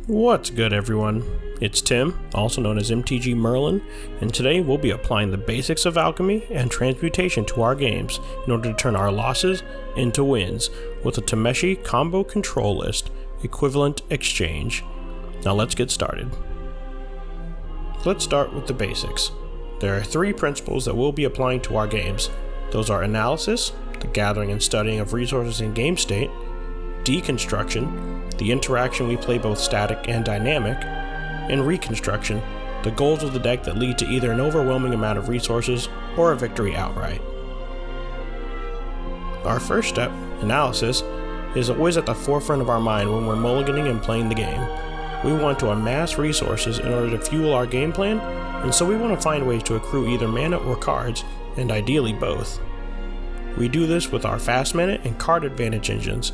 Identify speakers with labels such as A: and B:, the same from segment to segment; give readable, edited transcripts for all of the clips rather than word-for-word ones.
A: What's good, everyone? It's Tim, also known as mtgmeurlin, and today we'll be applying the basics of alchemy and transmutation to our games in order to turn our losses into wins with a Tameshi Combo Control list equivalent exchange. Now let's get started. Let's start with the basics. There are three principles that we'll be applying to our games. Those are analysis, the gathering and studying of resources in game state; deconstruction, the interaction we play both static and dynamic; and reconstruction, the goals of the deck that lead to either an overwhelming amount of resources or a victory outright. Our first step, analysis, is always at the forefront of our mind when we're mulliganing and playing the game. We want to amass resources in order to fuel our game plan, and so we want to find ways to accrue either mana or cards, and ideally both. We do this with our fast mana and card advantage engines.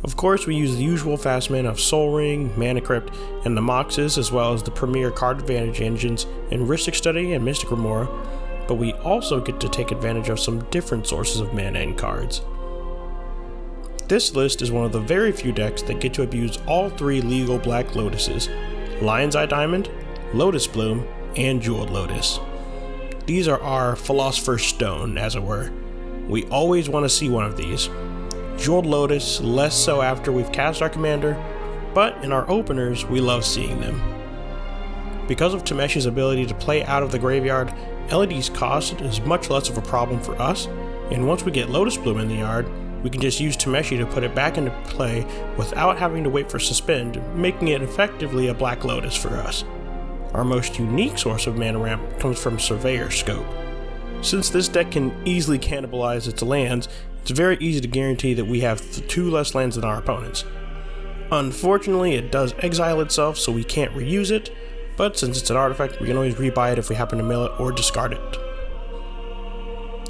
A: Of course, we use the usual fast mana of Soul Ring, Mana Crypt, and the Moxes, as well as the premier card advantage engines in Rhystic Study and Mystic Remora, but we also get to take advantage of some different sources of mana and cards. This list is one of the very few decks that get to abuse all three legal Black Lotuses: Lion's Eye Diamond, Lotus Bloom, and Jeweled Lotus. These are our Philosopher's Stone, as it were. We always want to see one of these. Jeweled Lotus, less so after we've cast our commander, but in our openers, we love seeing them. Because of Tameshi's ability to play out of the graveyard, LED's cost is much less of a problem for us, and once we get Lotus Bloom in the yard, we can just use Tameshi to put it back into play without having to wait for Suspend, making it effectively a Black Lotus for us. Our most unique source of mana ramp comes from Surveyor's Scope. Since this deck can easily cannibalize its lands, it's very easy to guarantee that we have 2 less lands than our opponents. Unfortunately, it does exile itself, so we can't reuse it, but since it's an artifact, we can always rebuy it if we happen to mill it or discard it.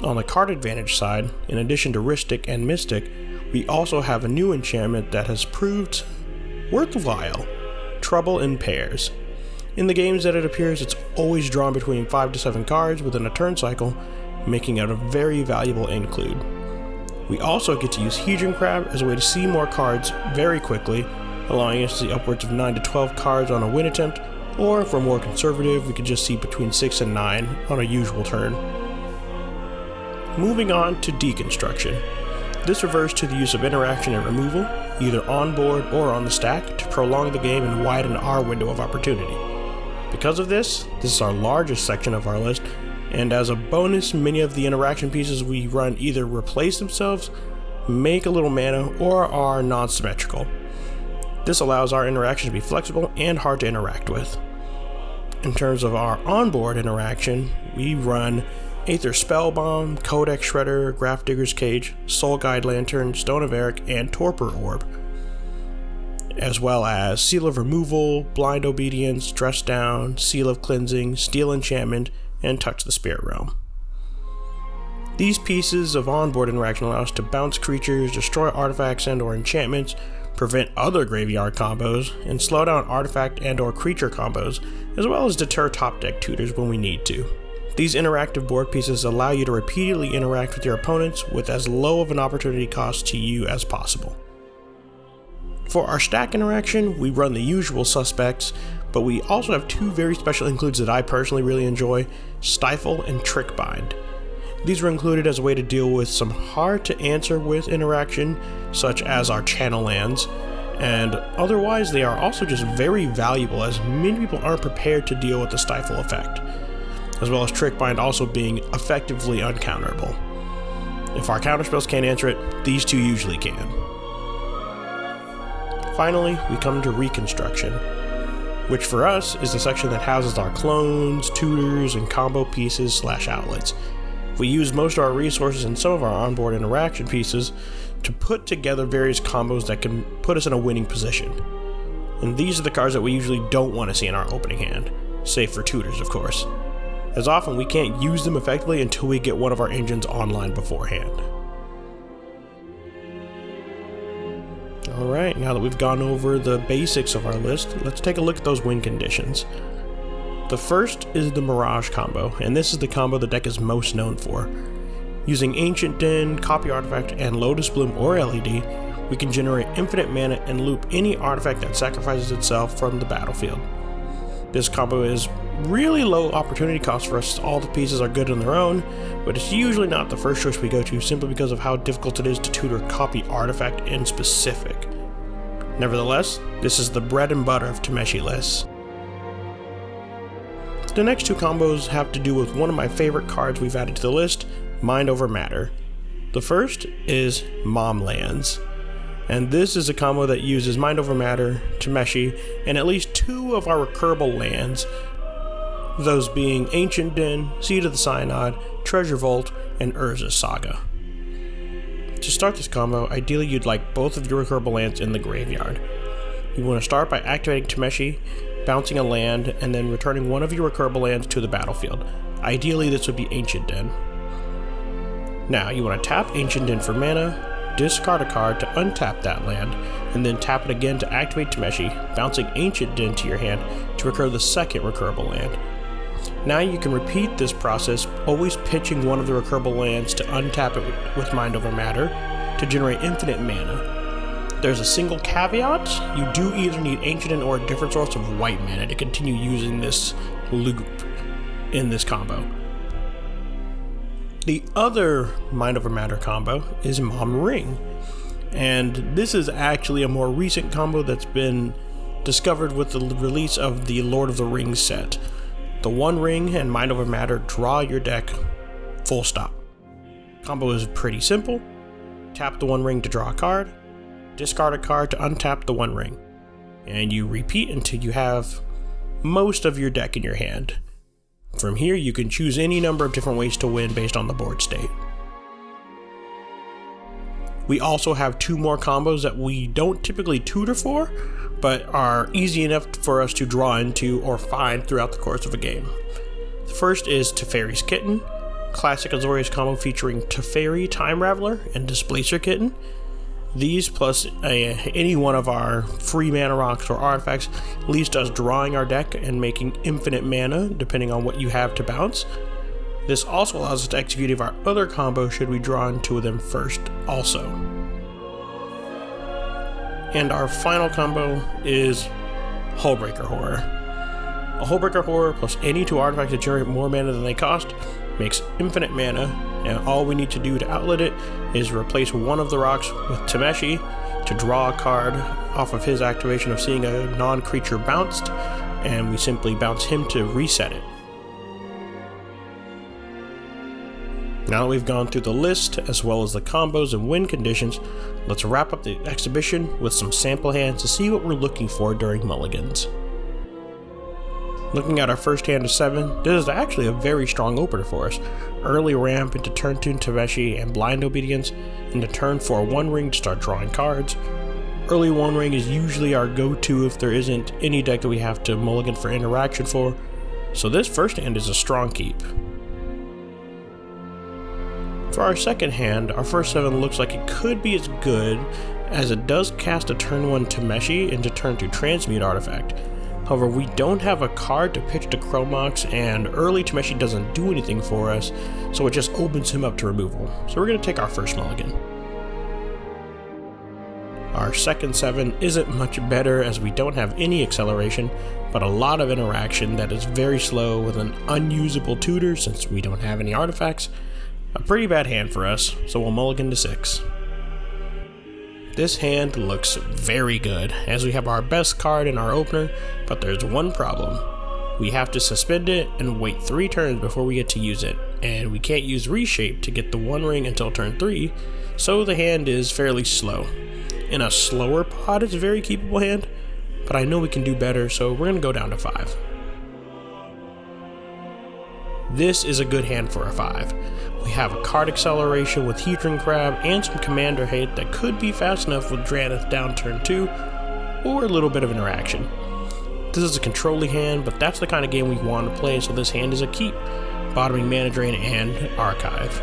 A: On the card advantage side, in addition to Rhystic and Mystic, we also have a new enchantment that has proved worthwhile: Trouble in Pairs. In the games that it appears, it's always drawn between 5 to 7 cards within a turn cycle, making it a very valuable include. We also get to use Hedron Crab as a way to see more cards very quickly, allowing us to see upwards of 9 to 12 cards on a win attempt, or if we're more conservative, we could just see between 6 and 9 on a usual turn. Moving on to Deconstruction. This refers to the use of interaction and removal, either on board or on the stack, to prolong the game and widen our window of opportunity. Because of this is our largest section of our list, and as a bonus, many of the interaction pieces we run either replace themselves, make a little mana, or are non-symmetrical. This allows our interaction to be flexible and hard to interact with. In terms of our onboard interaction, we run Aether Spellbomb, Codex Shredder, Grafdigger's Cage, Soul Guide Lantern, Stone of Eric, and Torpor Orb, as well as Seal of Removal, Blind Obedience, Dress Down, Seal of Cleansing, Steel Enchantment, and Touch the Spirit Realm. These pieces of onboard interaction allow us to bounce creatures, destroy artifacts and or enchantments, prevent other graveyard combos, and slow down artifact and or creature combos, as well as deter top deck tutors when we need to. These interactive board pieces allow you to repeatedly interact with your opponents with as low of an opportunity cost to you as possible. For our stack interaction, we run the usual suspects, but we also have 2 very special includes that I personally really enjoy: Stifle and Trick Bind. These were included as a way to deal with some hard to answer with interaction, such as our channel lands, and otherwise they are also just very valuable as many people aren't prepared to deal with the Stifle effect, as well as Trick Bind also being effectively uncounterable. If our counterspells can't answer it, these 2 usually can. Finally, we come to Reconstruction, which for us is the section that houses our clones, tutors, and combo pieces / outlets. We use most of our resources and some of our onboard interaction pieces to put together various combos that can put us in a winning position. And these are the cards that we usually don't want to see in our opening hand, save for tutors, of course, as often we can't use them effectively until we get one of our engines online beforehand. Alright, now that we've gone over the basics of our list, let's take a look at those win conditions. The first is the Mirage combo, and this is the combo the deck is most known for. Using Ancient Den, Copy Artifact, and Lotus Bloom or LED, we can generate infinite mana and loop any artifact that sacrifices itself from the battlefield. This combo is really low opportunity cost for us. All the pieces are good on their own, but it's usually not the first choice we go to simply because of how difficult it is to tutor copy artifact in specific. Nevertheless, this is the bread and butter of Tameshi lists. The next two combos have to do with one of my favorite cards we've added to the list, Mind Over Matter. The first is Mom Lands, and this is a combo that uses Mind Over Matter, Tameshi, and at least two of our recurable lands, those being Ancient Den, Seed of the Synod, Treasure Vault, and Urza's Saga. To start this combo, ideally you'd like both of your recurable lands in the graveyard. You want to start by activating Tameshi, bouncing a land, and then returning one of your recurable lands to the battlefield. Ideally this would be Ancient Den. Now you want to tap Ancient Den for mana, discard a card to untap that land, and then tap it again to activate Tameshi, bouncing Ancient Den to your hand to recur the second recurable land. Now you can repeat this process, always pitching one of the recurable lands to untap it with Mind Over Matter to generate infinite mana. There's a single caveat: you do either need Ancient Den or a different source of white mana to continue using this loop in this combo. The other Mind Over Matter combo is Mom Ring, and this is actually a more recent combo that's been discovered with the release of the Lord of the Rings set. The One Ring and Mind Over Matter draw your deck, full stop. Combo is pretty simple. Tap the One Ring to draw a card, discard a card to untap the One Ring, and you repeat until you have most of your deck in your hand. From here you can choose any number of different ways to win based on the board state. We also have two more combos that we don't typically tutor for, but are easy enough for us to draw into or find throughout the course of a game. The first is Teferi's Kitten, classic Azorius combo featuring Teferi, Time Raveler, and Displacer Kitten. These plus any one of our free mana rocks or artifacts leads to us drawing our deck and making infinite mana depending on what you have to bounce. This also allows us to execute if our other combo should we draw into them first also. And our final combo is Hullbreaker Horror. A Hullbreaker Horror plus any two artifacts that generate more mana than they cost makes infinite mana, and all we need to do to outlet it is replace one of the rocks with Tameshi to draw a card off of his activation of seeing a non-creature bounced, and we simply bounce him to reset it. Now that we've gone through the list, as well as the combos and win conditions, let's wrap up the exhibition with some sample hands to see what we're looking for during mulligans. Looking at our first hand of 7, this is actually a very strong opener for us. Early ramp into turn 2 Tameshi and Blind Obedience, into turn 4 One Ring to start drawing cards. Early One Ring is usually our go-to if there isn't any deck that we have to mulligan for interaction for, so this first hand is a strong keep. For our second hand, our first 7 looks like it could be as good, as it does cast a turn 1 Tameshi into turn 2 Transmute artifact. However, we don't have a card to pitch to Chromox, and early Tameshi doesn't do anything for us, so it just opens him up to removal. So we're going to take our first mulligan. Our second 7 isn't much better as we don't have any acceleration, but a lot of interaction that is very slow with an unusable tutor since we don't have any artifacts. A pretty bad hand for us, so we'll mulligan to 6. This hand looks very good, as we have our best card in our opener, but there's one problem. We have to suspend it and wait 3 turns before we get to use it, and we can't use Reshape to get the One Ring until turn 3, so the hand is fairly slow. In a slower pot, it's a very keepable hand, but I know we can do better, so we're going to go down to 5. This is a good hand for a 5. We have a card acceleration with Hedron Crab and some commander hate that could be fast enough with Draneth down turn 2, or a little bit of interaction. This is a controlling hand, but that's the kind of game we want to play, so this hand is a keep, bottoming Mana Drain and Archive.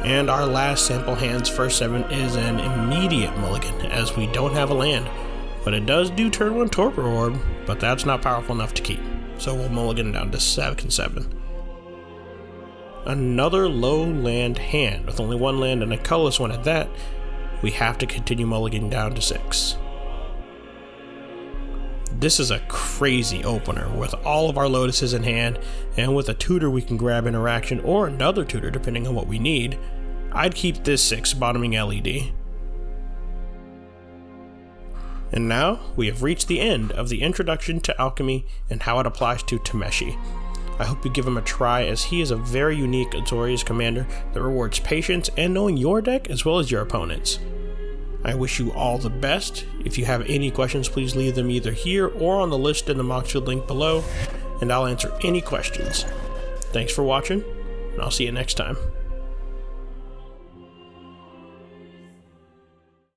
A: And our last sample hand's first 7 is an immediate mulligan, as we don't have a land, but it does do turn 1 Torpor Orb, but that's not powerful enough to keep, so we'll mulligan down to 7. Another low land hand, with only 1 land and a colorless one at that, we have to continue mulliganing down to 6. This is a crazy opener with all of our lotuses in hand, and with a tutor we can grab interaction or another tutor depending on what we need. I'd keep this 6 bottoming LED. And now we have reached the end of the introduction to alchemy and how it applies to Tameshi. I hope you give him a try, as he is a very unique Azorius commander that rewards patience and knowing your deck as well as your opponent's. I wish you all the best. If you have any questions, please leave them either here or on the list in the Moxfield link below, and I'll answer any questions. Thanks for watching, and I'll see you next time.